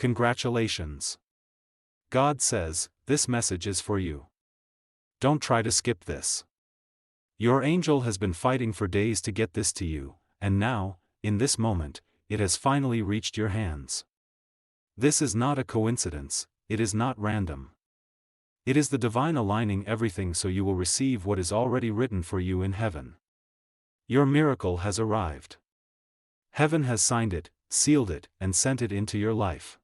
Congratulations. God says, this message is for you. Don't try to skip this. Your angel has been fighting for days to get this to you, and now, in this moment, it has finally reached your hands. This is not a coincidence, it is not random. It is the divine aligning everything so you will receive what is already written for you in heaven. Your miracle has arrived. Heaven has signed it, sealed it, and sent it into your life.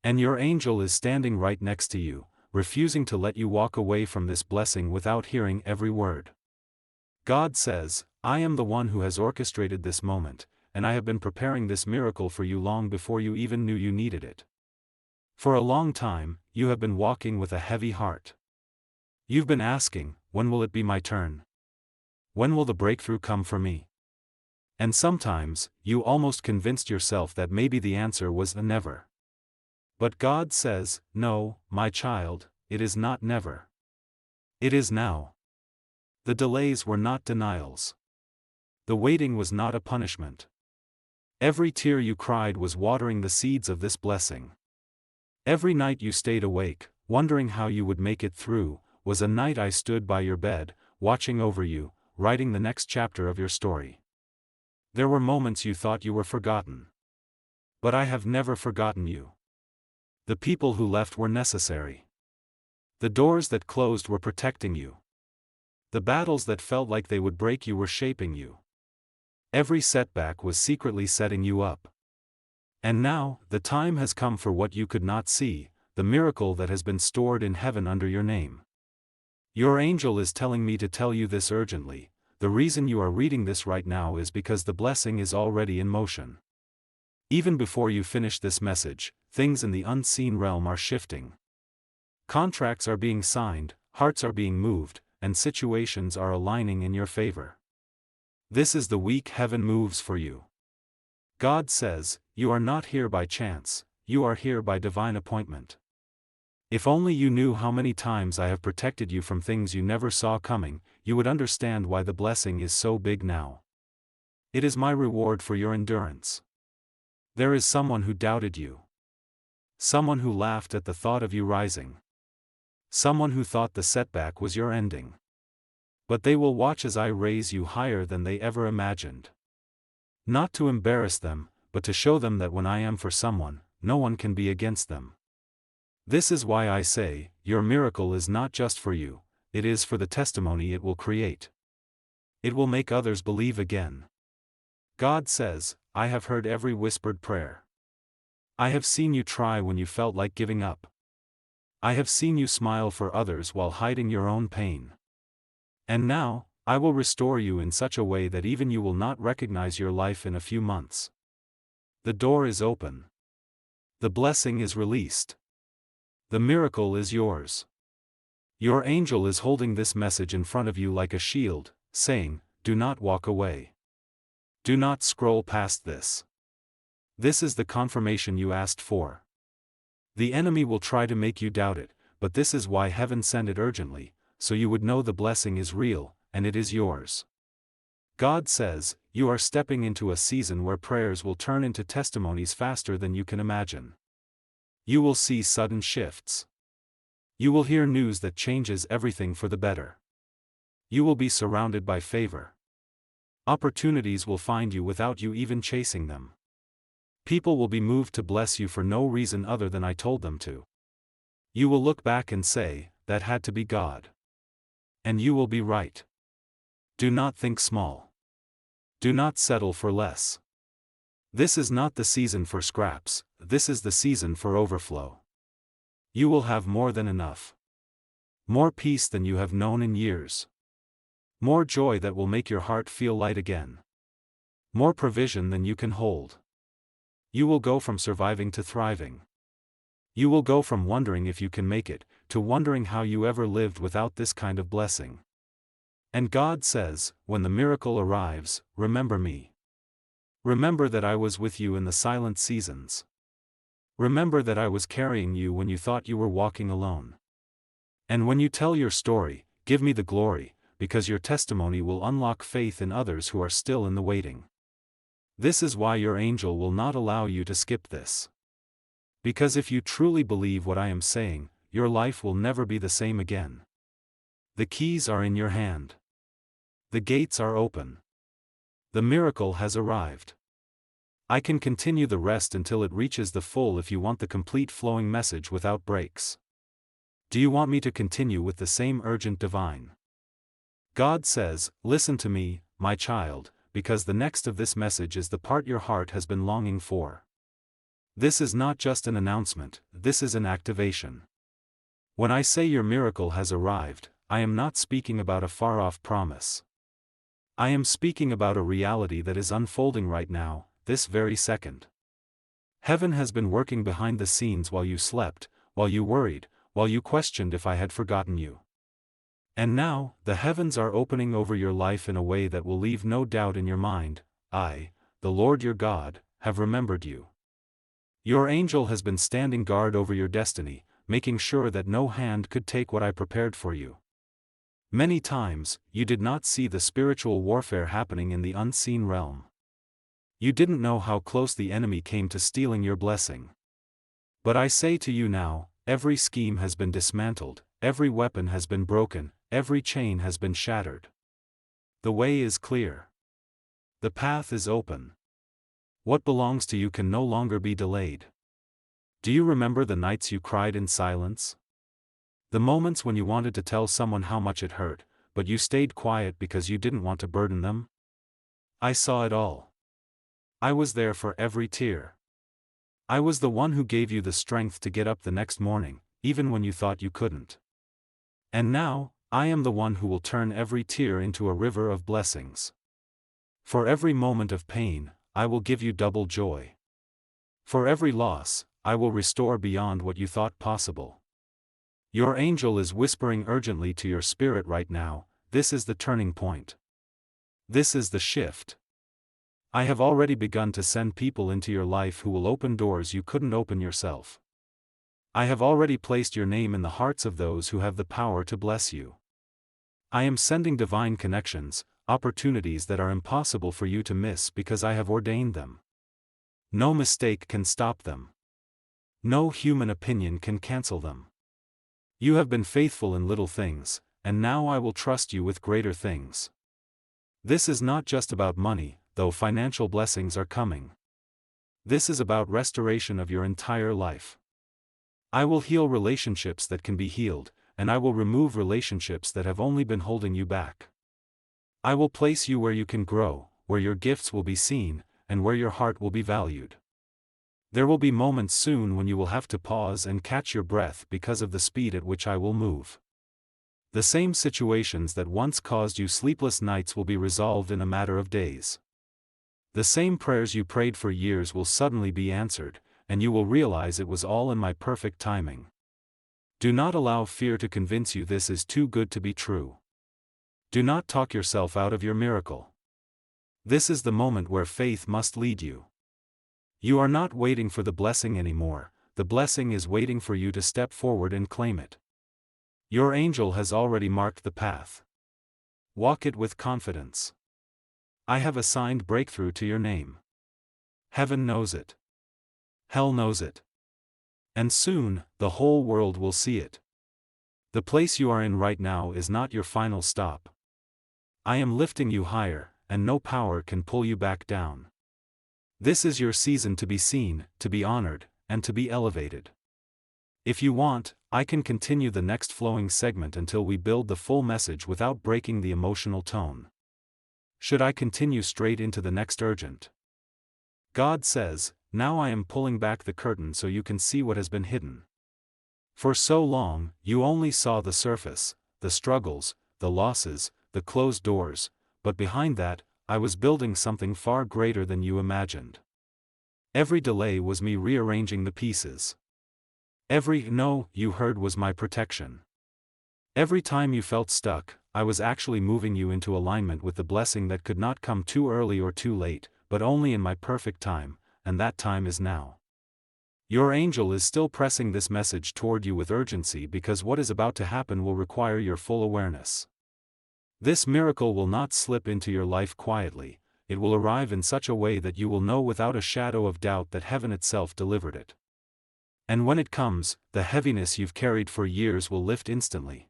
And your angel is standing right next to you, refusing to let you walk away from this blessing without hearing every word. God says, I am the one who has orchestrated this moment, and I have been preparing this miracle for you long before you even knew you needed it. For a long time, you have been walking with a heavy heart. You've been asking, when will it be my turn? When will the breakthrough come for me? And sometimes, you almost convinced yourself that maybe the answer was a never. But God says, no, my child, it is not never. It is now. The delays were not denials. The waiting was not a punishment. Every tear you cried was watering the seeds of this blessing. Every night you stayed awake, wondering how you would make it through, was a night I stood by your bed, watching over you, writing the next chapter of your story. There were moments you thought you were forgotten. But I have never forgotten you. The people who left were necessary. The doors that closed were protecting you. The battles that felt like they would break you were shaping you. Every setback was secretly setting you up. And now, the time has come for what you could not see, the miracle that has been stored in heaven under your name. Your angel is telling me to tell you this urgently. The reason you are reading this right now is because the blessing is already in motion. Even before you finish this message, things in the unseen realm are shifting. Contracts are being signed, hearts are being moved, and situations are aligning in your favor. This is the week heaven moves for you. God says, you are not here by chance, you are here by divine appointment. If only you knew how many times I have protected you from things you never saw coming, you would understand why the blessing is so big now. It is my reward for your endurance. There is someone who doubted you. Someone who laughed at the thought of you rising. Someone who thought the setback was your ending. But they will watch as I raise you higher than they ever imagined. Not to embarrass them, but to show them that when I am for someone, no one can be against them. This is why I say, your miracle is not just for you, it is for the testimony it will create. It will make others believe again. God says, I have heard every whispered prayer. I have seen you try when you felt like giving up. I have seen you smile for others while hiding your own pain. And now, I will restore you in such a way that even you will not recognize your life in a few months. The door is open. The blessing is released. The miracle is yours. Your angel is holding this message in front of you like a shield, saying, do not walk away. Do not scroll past this. This is the confirmation you asked for. The enemy will try to make you doubt it, but this is why heaven sent it urgently, so you would know the blessing is real, and it is yours. God says, you are stepping into a season where prayers will turn into testimonies faster than you can imagine. You will see sudden shifts. You will hear news that changes everything for the better. You will be surrounded by favor. Opportunities will find you without you even chasing them. People will be moved to bless you for no reason other than I told them to. You will look back and say, that had to be God. And you will be right. Do not think small. Do not settle for less. This is not the season for scraps, this is the season for overflow. You will have more than enough. More peace than you have known in years. More joy that will make your heart feel light again. More provision than you can hold. You will go from surviving to thriving. You will go from wondering if you can make it, to wondering how you ever lived without this kind of blessing. And God says, when the miracle arrives, remember me. Remember that I was with you in the silent seasons. Remember that I was carrying you when you thought you were walking alone. And when you tell your story, give me the glory, because your testimony will unlock faith in others who are still in the waiting. This is why your angel will not allow you to skip this. Because if you truly believe what I am saying, your life will never be the same again. The keys are in your hand. The gates are open. The miracle has arrived. I can continue the rest until it reaches the full if you want the complete flowing message without breaks. Do you want me to continue with the same urgent divine? God says, listen to me, my child, because the next of this message is the part your heart has been longing for. This is not just an announcement, this is an activation. When I say your miracle has arrived, I am not speaking about a far-off promise. I am speaking about a reality that is unfolding right now, this very second. Heaven has been working behind the scenes while you slept, while you worried, while you questioned if I had forgotten you. And now, the heavens are opening over your life in a way that will leave no doubt in your mind. I, the Lord your God, have remembered you. Your angel has been standing guard over your destiny, making sure that no hand could take what I prepared for you. Many times, you did not see the spiritual warfare happening in the unseen realm. You didn't know how close the enemy came to stealing your blessing. But I say to you now, every scheme has been dismantled, every weapon has been broken, every chain has been shattered. The way is clear. The path is open. What belongs to you can no longer be delayed. Do you remember the nights you cried in silence? The moments when you wanted to tell someone how much it hurt, but you stayed quiet because you didn't want to burden them? I saw it all. I was there for every tear. I was the one who gave you the strength to get up the next morning, even when you thought you couldn't. And now, I am the one who will turn every tear into a river of blessings. For every moment of pain, I will give you double joy. For every loss, I will restore beyond what you thought possible. Your angel is whispering urgently to your spirit right now, this is the turning point. This is the shift. I have already begun to send people into your life who will open doors you couldn't open yourself. I have already placed your name in the hearts of those who have the power to bless you. I am sending divine connections, opportunities that are impossible for you to miss because I have ordained them. No mistake can stop them. No human opinion can cancel them. You have been faithful in little things, and now I will trust you with greater things. This is not just about money, though financial blessings are coming. This is about restoration of your entire life. I will heal relationships that can be healed, and I will remove relationships that have only been holding you back. I will place you where you can grow, where your gifts will be seen, and where your heart will be valued. There will be moments soon when you will have to pause and catch your breath because of the speed at which I will move. The same situations that once caused you sleepless nights will be resolved in a matter of days. The same prayers you prayed for years will suddenly be answered, and you will realize it was all in my perfect timing. Do not allow fear to convince you this is too good to be true. Do not talk yourself out of your miracle. This is the moment where faith must lead you. You are not waiting for the blessing anymore, the blessing is waiting for you to step forward and claim it. Your angel has already marked the path. Walk it with confidence. I have assigned breakthrough to your name. Heaven knows it. Hell knows it. And soon, the whole world will see it. The place you are in right now is not your final stop. I am lifting you higher, and no power can pull you back down. This is your season to be seen, to be honored, and to be elevated. If you want, I can continue the next flowing segment until we build the full message without breaking the emotional tone. Should I continue straight into the next urgent? God says, now I am pulling back the curtain so you can see what has been hidden. For so long, you only saw the surface, the struggles, the losses, the closed doors, but behind that, I was building something far greater than you imagined. Every delay was me rearranging the pieces. Every no you heard was my protection. Every time you felt stuck, I was actually moving you into alignment with the blessing that could not come too early or too late, but only in my perfect time, and that time is now. Your angel is still pressing this message toward you with urgency because what is about to happen will require your full awareness. This miracle will not slip into your life quietly, it will arrive in such a way that you will know without a shadow of doubt that heaven itself delivered it. And when it comes, the heaviness you've carried for years will lift instantly.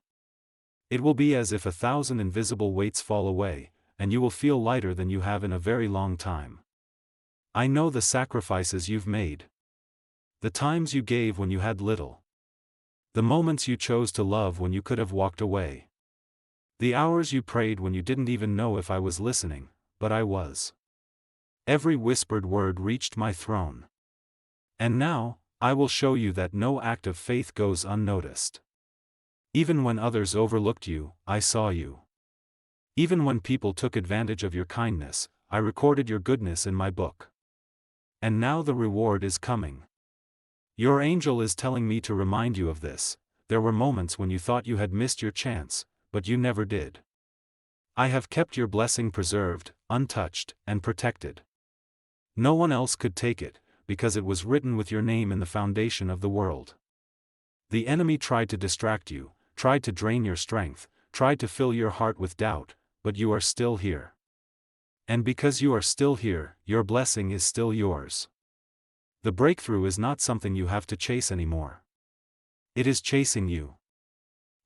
It will be as if 1,000 invisible weights fall away, and you will feel lighter than you have in a very long time. I know the sacrifices you've made. The times you gave when you had little. The moments you chose to love when you could have walked away. The hours you prayed when you didn't even know if I was listening, but I was. Every whispered word reached my throne. And now, I will show you that no act of faith goes unnoticed. Even when others overlooked you, I saw you. Even when people took advantage of your kindness, I recorded your goodness in my book. And now the reward is coming. Your angel is telling me to remind you of this. There were moments when you thought you had missed your chance, but you never did. I have kept your blessing preserved, untouched, and protected. No one else could take it, because it was written with your name in the foundation of the world. The enemy tried to distract you, tried to drain your strength, tried to fill your heart with doubt, but you are still here. And because you are still here, your blessing is still yours. The breakthrough is not something you have to chase anymore. It is chasing you.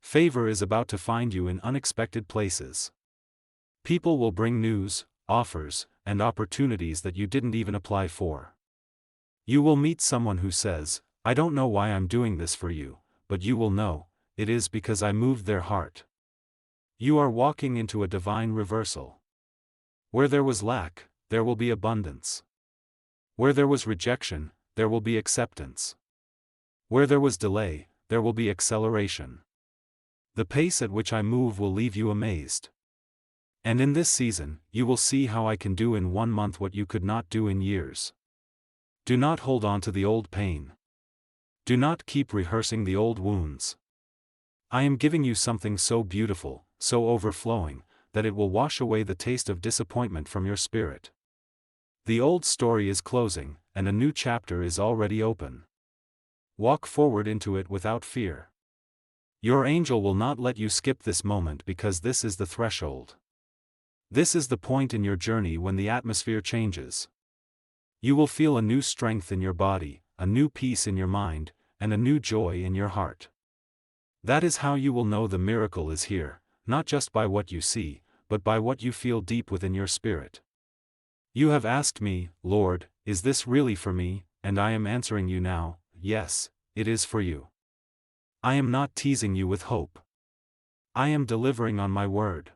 Favor is about to find you in unexpected places. People will bring news, offers, and opportunities that you didn't even apply for. You will meet someone who says, "I don't know why I'm doing this for you," but you will know, it is because I moved their heart. You are walking into a divine reversal. Where there was lack, there will be abundance. Where there was rejection, there will be acceptance. Where there was delay, there will be acceleration. The pace at which I move will leave you amazed. And in this season, you will see how I can do in 1 month what you could not do in years. Do not hold on to the old pain. Do not keep rehearsing the old wounds. I am giving you something so beautiful, so overflowing, that it will wash away the taste of disappointment from your spirit. The old story is closing, and a new chapter is already open. Walk forward into it without fear. Your angel will not let you skip this moment because this is the threshold. This is the point in your journey when the atmosphere changes. You will feel a new strength in your body, a new peace in your mind, and a new joy in your heart. That is how you will know the miracle is here, not just by what you see, but by what you feel deep within your spirit. You have asked me, "Lord, is this really for me?" And I am answering you now, yes, it is for you. I am not teasing you with hope. I am delivering on my word.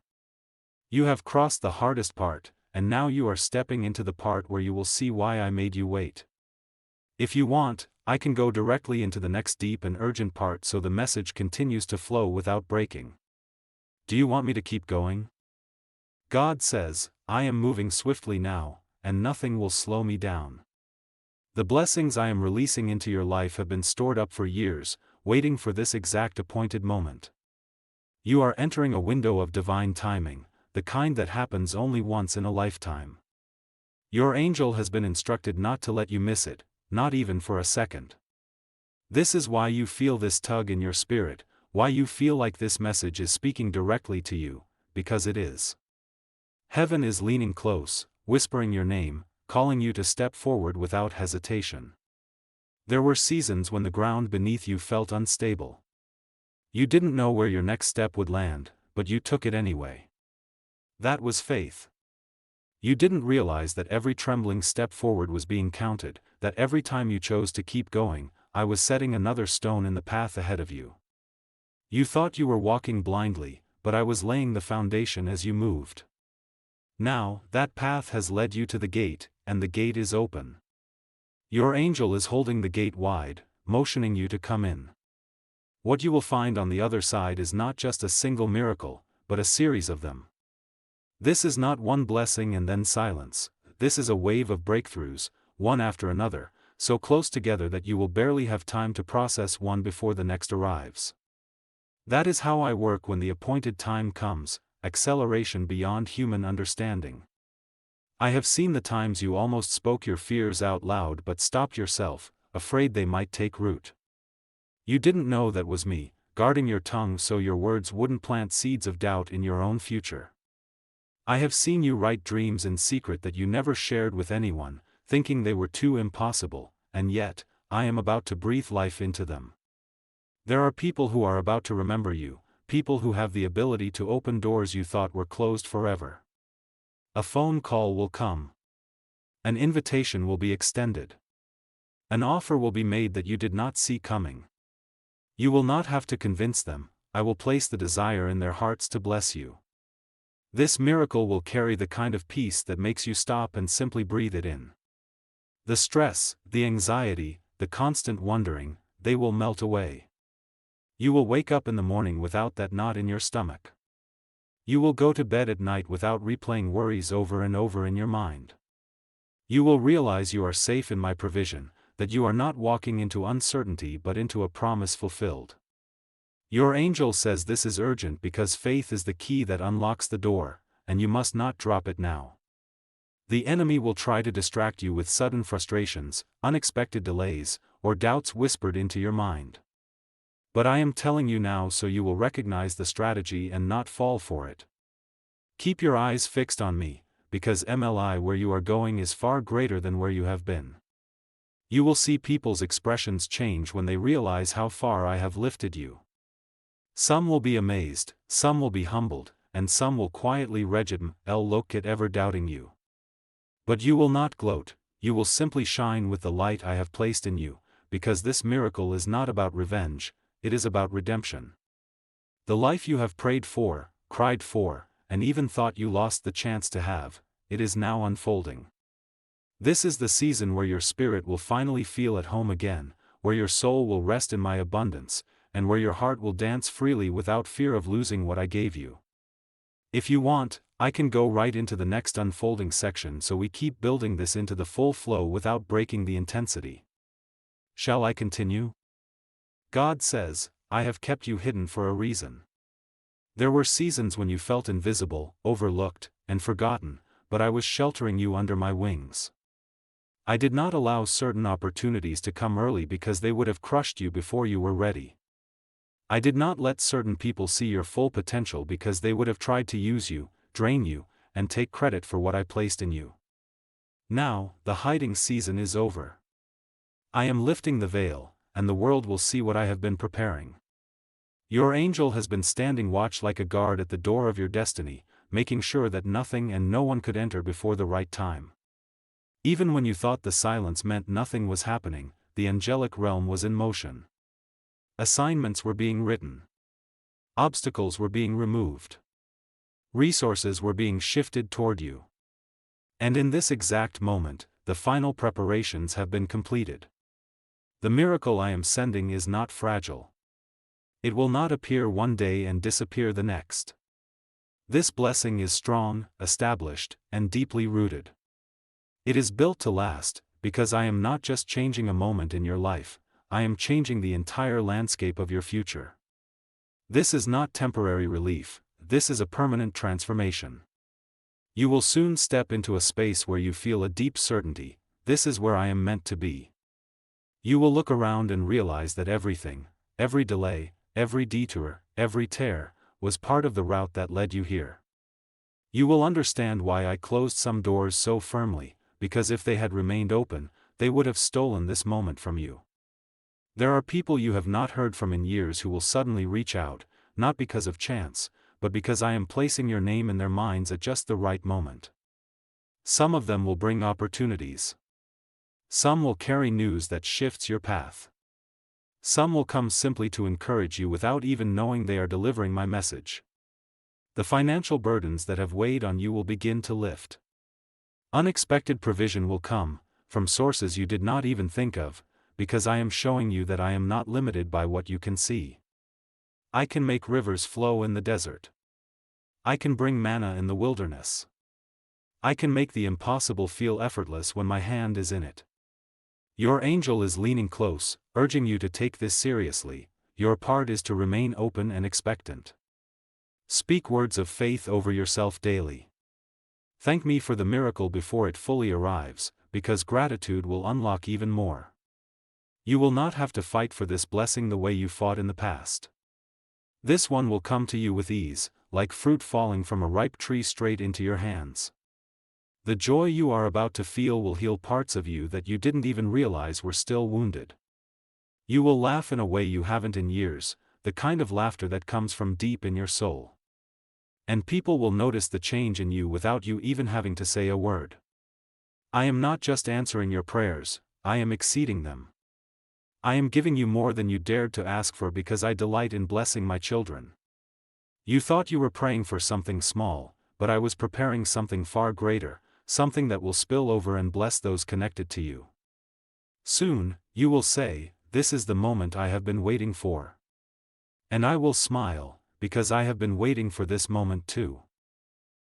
You have crossed the hardest part, and now you are stepping into the part where you will see why I made you wait. If you want, I can go directly into the next deep and urgent part so the message continues to flow without breaking. Do you want me to keep going? God says, I am moving swiftly now, and nothing will slow me down. The blessings I am releasing into your life have been stored up for years, waiting for this exact appointed moment. You are entering a window of divine timing, the kind that happens only once in a lifetime. Your angel has been instructed not to let you miss it, not even for a second. This is why you feel this tug in your spirit, why you feel like this message is speaking directly to you, because it is. Heaven is leaning close, whispering your name, calling you to step forward without hesitation. There were seasons when the ground beneath you felt unstable. You didn't know where your next step would land, but you took it anyway. That was faith. You didn't realize that every trembling step forward was being counted, that every time you chose to keep going, I was setting another stone in the path ahead of you. You thought you were walking blindly, but I was laying the foundation as you moved. Now, that path has led you to the gate, and the gate is open. Your angel is holding the gate wide, motioning you to come in. What you will find on the other side is not just a single miracle, but a series of them. This is not one blessing and then silence, this is a wave of breakthroughs, one after another, so close together that you will barely have time to process one before the next arrives. That is how I work when the appointed time comes, acceleration beyond human understanding. I have seen the times you almost spoke your fears out loud but stopped yourself, afraid they might take root. You didn't know that was me, guarding your tongue so your words wouldn't plant seeds of doubt in your own future. I have seen you write dreams in secret that you never shared with anyone, thinking they were too impossible, and yet, I am about to breathe life into them. There are people who are about to remember you, people who have the ability to open doors you thought were closed forever. A phone call will come. An invitation will be extended. An offer will be made that you did not see coming. You will not have to convince them, I will place the desire in their hearts to bless you. This miracle will carry the kind of peace that makes you stop and simply breathe it in. The stress, the anxiety, the constant wondering, they will melt away. You will wake up in the morning without that knot in your stomach. You will go to bed at night without replaying worries over and over in your mind. You will realize you are safe in my provision, that you are not walking into uncertainty but into a promise fulfilled. Your angel says this is urgent because faith is the key that unlocks the door, and you must not drop it now. The enemy will try to distract you with sudden frustrations, unexpected delays, or doubts whispered into your mind. But I am telling you now so you will recognize the strategy and not fall for it. Keep your eyes fixed on me, because MLI where you are going is far greater than where you have been. You will see people's expressions change when they realize how far I have lifted you. Some will be amazed, some will be humbled, and some will quietly look at ever doubting you. But you will not gloat, you will simply shine with the light I have placed in you, because this miracle is not about revenge, it is about redemption. The life you have prayed for, cried for, and even thought you lost the chance to have, it is now unfolding. This is the season where your spirit will finally feel at home again, where your soul will rest in my abundance, and where your heart will dance freely without fear of losing what I gave you. If you want, I can go right into the next unfolding section so we keep building this into the full flow without breaking the intensity. Shall I continue? God says, I have kept you hidden for a reason. There were seasons when you felt invisible, overlooked, and forgotten, but I was sheltering you under my wings. I did not allow certain opportunities to come early because they would have crushed you before you were ready. I did not let certain people see your full potential because they would have tried to use you, drain you, and take credit for what I placed in you. Now, the hiding season is over. I am lifting the veil, and the world will see what I have been preparing. Your angel has been standing watch like a guard at the door of your destiny, making sure that nothing and no one could enter before the right time. Even when you thought the silence meant nothing was happening, the angelic realm was in motion. Assignments were being written. Obstacles were being removed. Resources were being shifted toward you. And in this exact moment, the final preparations have been completed. The miracle I am sending is not fragile. It will not appear one day and disappear the next. This blessing is strong, established, and deeply rooted. It is built to last, because I am not just changing a moment in your life, I am changing the entire landscape of your future. This is not temporary relief, this is a permanent transformation. You will soon step into a space where you feel a deep certainty, this is where I am meant to be. You will look around and realize that everything, every delay, every detour, every tear, was part of the route that led you here. You will understand why I closed some doors so firmly, because if they had remained open, they would have stolen this moment from you. There are people you have not heard from in years who will suddenly reach out, not because of chance, but because I am placing your name in their minds at just the right moment. Some of them will bring opportunities. Some will carry news that shifts your path. Some will come simply to encourage you without even knowing they are delivering my message. The financial burdens that have weighed on you will begin to lift. Unexpected provision will come, from sources you did not even think of, because I am showing you that I am not limited by what you can see. I can make rivers flow in the desert. I can bring manna in the wilderness. I can make the impossible feel effortless when my hand is in it. Your angel is leaning close, urging you to take this seriously. Your part is to remain open and expectant. Speak words of faith over yourself daily. Thank me for the miracle before it fully arrives, because gratitude will unlock even more. You will not have to fight for this blessing the way you fought in the past. This one will come to you with ease, like fruit falling from a ripe tree straight into your hands. The joy you are about to feel will heal parts of you that you didn't even realize were still wounded. You will laugh in a way you haven't in years, the kind of laughter that comes from deep in your soul. And people will notice the change in you without you even having to say a word. I am not just answering your prayers, I am exceeding them. I am giving you more than you dared to ask for because I delight in blessing my children. You thought you were praying for something small, but I was preparing something far greater, something that will spill over and bless those connected to you. Soon, you will say, "This is the moment I have been waiting for." And I will smile, because I have been waiting for this moment too.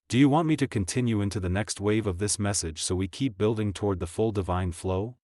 Do you want me to continue into the next wave of this message so we keep building toward the full divine flow?